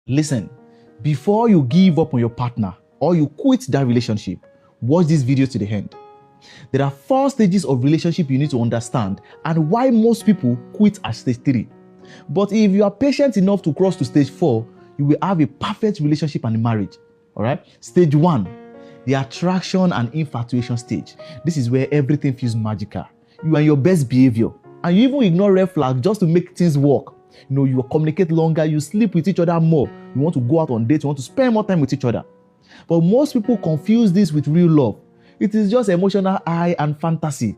Listen, before you give up on your partner or you quit that relationship, watch this video to the end. There are 4 stages of relationship you need to understand and why most people quit at stage 3. But if you are patient enough to cross to stage 4, you will have a perfect relationship and a marriage. All right? Stage 1, the attraction and infatuation stage. This is where everything feels magical. You are in your best behavior and you even ignore red flags just to make things work. You communicate longer, you sleep with each other more, you want to go out on dates, you want to spend more time with each other. But most people confuse this with real love. It is just emotional high and fantasy.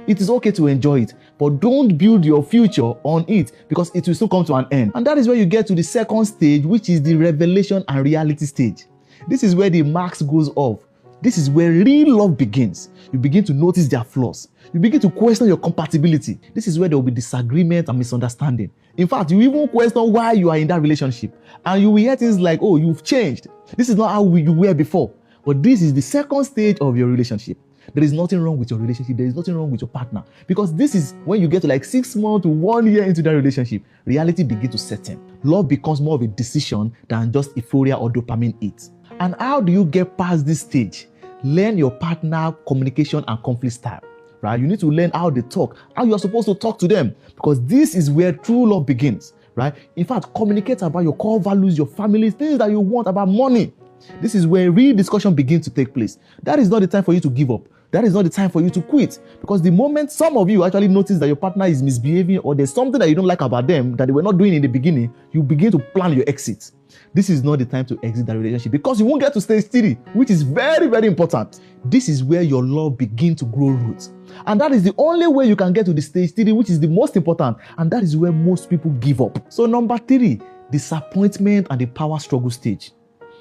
It is okay to enjoy it, but don't build your future on it because it will soon come to an end. And that is where you get to the 2nd stage, which is the revelation and reality stage. This is where the mask goes off. This is where real love begins. You begin to notice their flaws. You begin to question your compatibility. This is where there will be disagreement and misunderstanding. In fact, you even question why you are in that relationship. And you will hear things like, oh, you've changed. This is not how you were before. But this is the 2nd stage of your relationship. There is nothing wrong with your relationship. There is nothing wrong with your partner. Because this is when you get to like 6 months to 1 year into that relationship, reality begins to set in. Love becomes more of a decision than just euphoria or dopamine hit. And how do you get past this stage? Learn your partner communication and conflict style. Right? You need to learn how they talk, how you are supposed to talk to them, because this is where true love begins. Right? In fact, communicate about your core values, your family, things that you want, about money. This is where real discussion begins to take place. That is not the time for you to give up. That is not the time for you to quit. Because the moment some of you actually notice that your partner is misbehaving or there's something that you don't like about them that they were not doing in the beginning, you begin to plan your exit. This is not the time to exit that relationship because you won't get to stage 3, which is very, very important. This is where your love begins to grow roots. And that is the only way you can get to the stage 3, which is the most important. And that is where most people give up. So number 3, disappointment and the power struggle stage.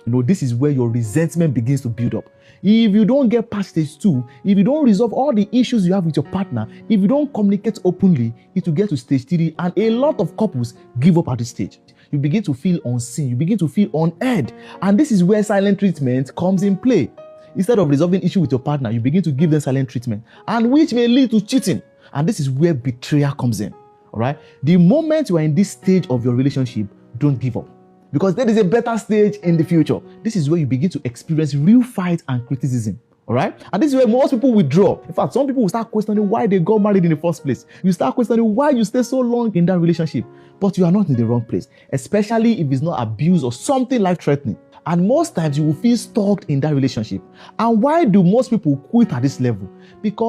This is where your resentment begins to build up. If you don't get past stage 2, if you don't resolve all the issues you have with your partner, if you don't communicate openly, it will get to stage 3, and a lot of couples give up at this stage. You begin to feel unseen, you begin to feel unheard, and this is where silent treatment comes in play. Instead of resolving issue with your partner, you begin to give them silent treatment, and which may lead to cheating, and this is where betrayal comes in. All right? The moment you are in this stage of your relationship, don't give up. Because there is a better stage in the future. This is where you begin to experience real fight and criticism. All right? And this is where most people withdraw. In fact, some people will start questioning why they got married in the first place. You start questioning why you stay so long in that relationship. But you are not in the wrong place. Especially if it's not abuse or something life-threatening. And most times you will feel stuck in that relationship. And why do most people quit at this level? Because